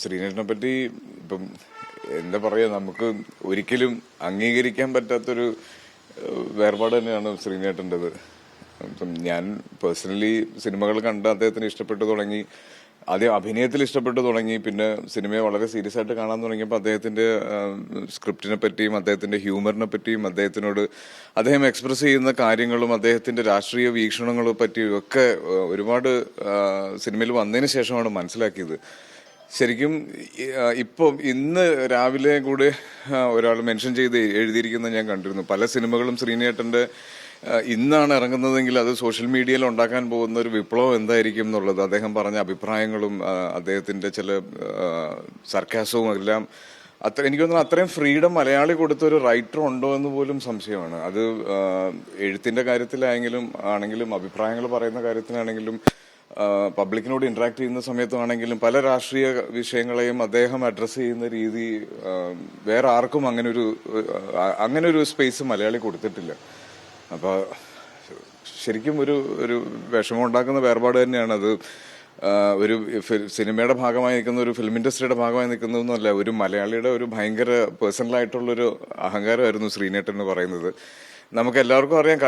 ശ്രീനേട്ടനെ പറ്റി ഇപ്പം എന്താ പറയാ, നമുക്ക് ഒരിക്കലും അംഗീകരിക്കാൻ പറ്റാത്തൊരു വേർപാട് തന്നെയാണ് ശ്രീനേട്ടൻ്റെത്. ഇപ്പം ഞാൻ പേഴ്സണലി സിനിമകൾ കണ്ട് അദ്ദേഹത്തിന് ഇഷ്ടപ്പെട്ടു തുടങ്ങി, ആദ്യം അഭിനയത്തിൽ ഇഷ്ടപ്പെട്ടു തുടങ്ങി, പിന്നെ സിനിമയെ വളരെ സീരിയസ് ആയിട്ട് കാണാൻ തുടങ്ങിയപ്പോൾ അദ്ദേഹത്തിന്റെ സ്ക്രിപ്റ്റിനെ പറ്റിയും അദ്ദേഹത്തിന്റെ ഹ്യൂമറിനെ പറ്റിയും അദ്ദേഹം എക്സ്പ്രസ് ചെയ്യുന്ന കാര്യങ്ങളും അദ്ദേഹത്തിന്റെ രാഷ്ട്രീയ വീക്ഷണങ്ങളെ പറ്റിയും ഒക്കെ ഒരുപാട് സിനിമയിൽ വന്നതിന് ശേഷമാണ് മനസ്സിലാക്കിയത്. ശരിക്കും ഇന്ന് രാവിലെ കൂടെ ഒരാൾ മെൻഷൻ ചെയ്ത് എഴുതിയിരിക്കുന്നത് ഞാൻ കണ്ടിരുന്നു. പല സിനിമകളും ശ്രീനേട്ടന്റെ ഇന്നാണ് ഇറങ്ങുന്നതെങ്കിൽ അത് സോഷ്യൽ മീഡിയയിൽ ഉണ്ടാക്കാൻ പോകുന്ന ഒരു വിപ്ലവം എന്തായിരിക്കും എന്നുള്ളത്, അദ്ദേഹം പറഞ്ഞ അഭിപ്രായങ്ങളും അദ്ദേഹത്തിന്റെ ചില സർക്കാസവും എല്ലാം എനിക്ക് തോന്നുന്നു അത്രയും ഫ്രീഡം മലയാളി കൊടുത്ത ഒരു റൈറ്റർ ഉണ്ടോ എന്ന് പോലും സംശയമാണ്. അത് എഴുത്തിന്റെ ആണെങ്കിലും അഭിപ്രായങ്ങൾ പറയുന്ന കാര്യത്തിലാണെങ്കിലും പബ്ലിക്കിനോട് ഇന്ററാക്ട് ചെയ്യുന്ന സമയത്താണെങ്കിലും പല രാഷ്ട്രീയ വിഷയങ്ങളെയും അദ്ദേഹം അഡ്രസ്സ് ചെയ്യുന്ന രീതി വേറെ ആർക്കും അങ്ങനെ ഒരു സ്പേസ് മലയാളി കൊടുത്തിട്ടില്ല. അപ്പൊ ശരിക്കും ഒരു വിഷമം ഉണ്ടാക്കുന്ന വേർപാട് തന്നെയാണത്. ഒരു സിനിമയുടെ ഭാഗമായി നിൽക്കുന്ന, ഒരു ഫിലിം ഇൻഡസ്ട്രിയുടെ ഭാഗമായി നിൽക്കുന്നതൊന്നുമല്ല, ഒരു മലയാളിയുടെ ഒരു ഭയങ്കര പേഴ്സണലായിട്ടുള്ളൊരു അഹങ്കാരമായിരുന്നു ശ്രീനേട്ടൻ എന്ന് പറയുന്നത്. നമുക്ക് എല്ലാവർക്കും അറിയാം,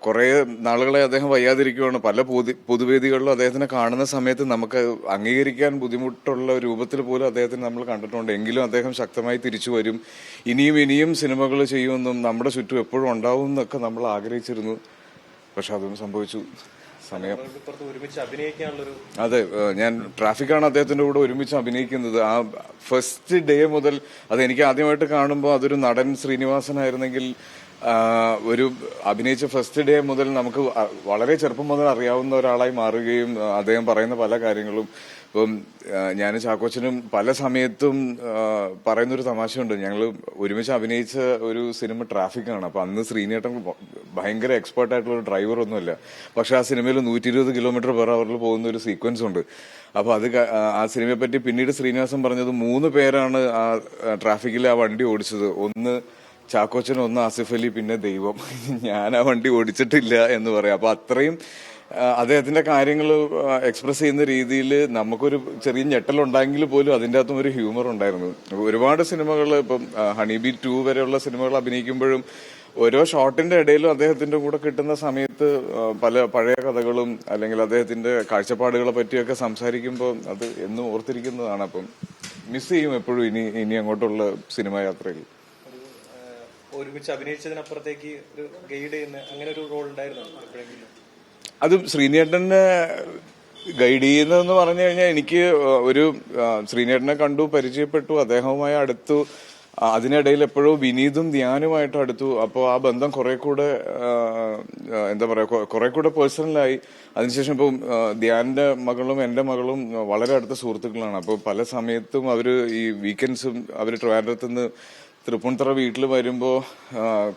കുറെ നാളുകളെ അദ്ദേഹം വയ്യാതിരിക്കുകയാണ്. പല പൊതുവേദികളിലും അദ്ദേഹത്തിനെ കാണുന്ന സമയത്ത് നമുക്ക് അംഗീകരിക്കാൻ ബുദ്ധിമുട്ടുള്ള രൂപത്തിൽ പോലും അദ്ദേഹത്തിന് നമ്മൾ കണ്ടിട്ടുണ്ട്. എങ്കിലും അദ്ദേഹം ശക്തമായി തിരിച്ചു വരും, ഇനിയും സിനിമകൾ ചെയ്യുമെന്നും നമ്മുടെ ചുറ്റും എപ്പോഴും ഉണ്ടാവും എന്നൊക്കെ നമ്മൾ ആഗ്രഹിച്ചിരുന്നു. പക്ഷെ അതൊന്നും സംഭവിച്ചു. സമയം അതെ, ഞാൻ ട്രാഫിക്കാണ് അദ്ദേഹത്തിന്റെ കൂടെ ഒരുമിച്ച് അഭിനയിക്കുന്നത്. ആ ഫസ്റ്റ് ഡേ മുതൽ എനിക്ക് ആദ്യമായിട്ട് കാണുമ്പോൾ അതൊരു നടൻ ശ്രീനിവാസനായിരുന്നെങ്കിൽ ഒരു അഭിനയിച്ച ഫസ്റ്റ് ഡേ മുതൽ നമുക്ക് വളരെ ചെറുപ്പം മുതൽ അറിയാവുന്ന ഒരാളായി മാറുകയും അദ്ദേഹം പറയുന്ന പല കാര്യങ്ങളും ഇപ്പം ഞാനും ചാക്കോച്ചനും പല സമയത്തും പറയുന്നൊരു തമാശയുണ്ട്. ഞങ്ങൾ ഒരുമിച്ച് അഭിനയിച്ച ഒരു സിനിമ ട്രാഫിക്കാണ്. അപ്പൊ അന്ന് ശ്രീനേട്ടൻ ഭയങ്കര എക്സ്പേർട്ട് ആയിട്ടുള്ള ഒരു ഡ്രൈവർ ഒന്നുമല്ല, പക്ഷെ ആ സിനിമയിൽ 120 km/h പോകുന്ന ഒരു സീക്വൻസ് ഉണ്ട്. അപ്പൊ ആ സിനിമയെ പറ്റി പിന്നീട് ശ്രീനിവാസൻ പറഞ്ഞത് 3 പേരാണ് ആ ട്രാഫിക്കിൽ ആ വണ്ടി ഓടിച്ചത്. ഒന്ന് ചാക്കോച്ചൻ, ഒന്ന് ആസിഫ് അലി, പിന്നെ ദൈവം. ഞാൻ ആ വണ്ടി ഓടിച്ചിട്ടില്ല എന്ന് പറയാം. അപ്പൊ അത്രയും അദ്ദേഹത്തിന്റെ കാര്യങ്ങൾ എക്സ്പ്രസ് ചെയ്യുന്ന രീതിയിൽ നമുക്കൊരു ചെറിയ ഞെട്ടലുണ്ടായെങ്കിൽ പോലും അതിൻ്റെ അകത്തും ഒരു ഹ്യൂമർ ഉണ്ടായിരുന്നു. ഒരുപാട് സിനിമകൾ, ഇപ്പം ഹണിബി 2 വരെയുള്ള സിനിമകൾ അഭിനയിക്കുമ്പോഴും ഓരോ ഷോട്ടിന്റെ ഇടയിലും അദ്ദേഹത്തിന്റെ കൂടെ കിട്ടുന്ന സമയത്ത് പല പഴയ കഥകളും അല്ലെങ്കിൽ അദ്ദേഹത്തിന്റെ കാഴ്ചപ്പാടുകളെ പറ്റിയൊക്കെ സംസാരിക്കുമ്പോൾ അത് എന്നും ഓർത്തിരിക്കുന്നതാണ്. അപ്പം മിസ് ചെയ്യും എപ്പോഴും ഇനി അങ്ങോട്ടുള്ള സിനിമാ യാത്രയിൽ. ഒരുമിച്ച് അഭിനയിച്ചതിനപ്പുറത്തേക്ക് ഒരു ഗൈഡ് ചെയ്യുന്ന അങ്ങനെ ഒരു റോൾ ഉണ്ടായിരുന്നു എപ്പോഴെങ്കിലും? അത് ശ്രീനേട്ടനെ ഗൈഡ് ചെയ്യുന്നതെന്ന് പറഞ്ഞു കഴിഞ്ഞാൽ എനിക്ക് ശ്രീനേട്ടനെ കണ്ടു, പരിചയപ്പെട്ടു, അദ്ദേഹവുമായി അടുത്തു. അതിനിടയിൽ എപ്പോഴോ വിനീതും ധ്യാനുമായിട്ട് അടുത്തു. അപ്പോൾ ആ ബന്ധം കുറെ കൂടെ പേഴ്സണലായി. അതിനുശേഷം ഇപ്പം ധ്യാന്റെ മകളും എന്റെ മകളും വളരെ അടുത്ത സുഹൃത്തുക്കളാണ്. അപ്പോൾ പല സമയത്തും അവര് ഈ വീക്കെൻഡ്സും അവര് ട്രിവാൻഡ്രത്തുനിന്ന് തൃപ്പൂണിത്തുറ വീട്ടിൽ വരുമ്പോൾ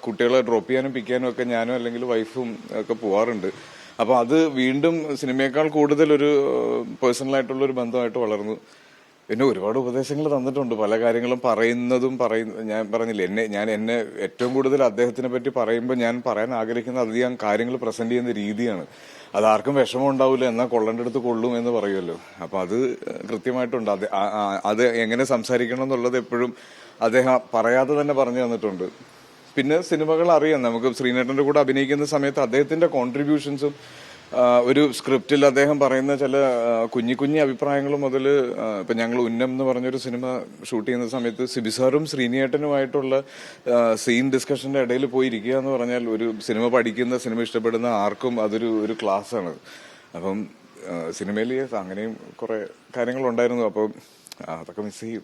കുട്ടികളെ ഡ്രോപ്പ് ചെയ്യാനും പിക്കാനും ഒക്കെ ഞാനും അല്ലെങ്കിൽ വൈഫും ഒക്കെ പോവാറുണ്ട്. അപ്പൊ അത് വീണ്ടും സിനിമയേക്കാൾ കൂടുതൽ ഒരു പേഴ്സണലായിട്ടുള്ള ഒരു ബന്ധമായിട്ട് വളർന്നു. പിന്നെ ഒരുപാട് ഉപദേശങ്ങൾ തന്നിട്ടുണ്ട്. പല കാര്യങ്ങളും ഞാൻ പറഞ്ഞില്ലേ, എന്നെ ഏറ്റവും കൂടുതൽ അദ്ദേഹത്തിനെ പറ്റി പറയുമ്പോൾ ഞാൻ പറയാൻ ആഗ്രഹിക്കുന്ന അധികം കാര്യങ്ങൾ പ്രസന്റ് ചെയ്യുന്ന രീതിയാണ്. അതാർക്കും വിഷമം ഉണ്ടാവില്ല, എന്നാൽ കൊള്ളേണ്ടടുത്ത് കൊള്ളും എന്ന് പറയുമല്ലോ. അപ്പൊ അത് കൃത്യമായിട്ടുണ്ട്. അത് എങ്ങനെ സംസാരിക്കണം എന്നുള്ളത് എപ്പോഴും അദ്ദേഹം പറയാതെ തന്നെ പറഞ്ഞു തന്നിട്ടുണ്ട്. പിന്നെ സിനിമകൾ അറിയാം നമുക്ക്. ശ്രീനേട്ടന്റെ കൂടെ അഭിനയിക്കുന്ന സമയത്ത് അദ്ദേഹത്തിന്റെ കോൺട്രിബ്യൂഷൻസും ഒരു സ്ക്രിപ്റ്റിൽ അദ്ദേഹം പറയുന്ന ചില കുഞ്ഞി അഭിപ്രായങ്ങളും മുതൽ ഇപ്പൊ ഞങ്ങൾ ഉന്നം എന്ന് പറഞ്ഞൊരു സിനിമ ഷൂട്ട് ചെയ്യുന്ന സമയത്ത് സിബിസാറും ശ്രീനേട്ടനുമായിട്ടുള്ള സീൻ ഡിസ്കഷന്റെ ഇടയിൽ പോയി ഇരിക്കുക എന്ന് പറഞ്ഞാൽ ഒരു സിനിമ ഇഷ്ടപ്പെടുന്ന ആർക്കും അതൊരു ക്ലാസ്സാണ്. അപ്പം സിനിമയിൽ അങ്ങനെയും കുറെ കാര്യങ്ങൾ ഉണ്ടായിരുന്നു. അപ്പം അതൊക്കെ മിസ് ചെയ്യും.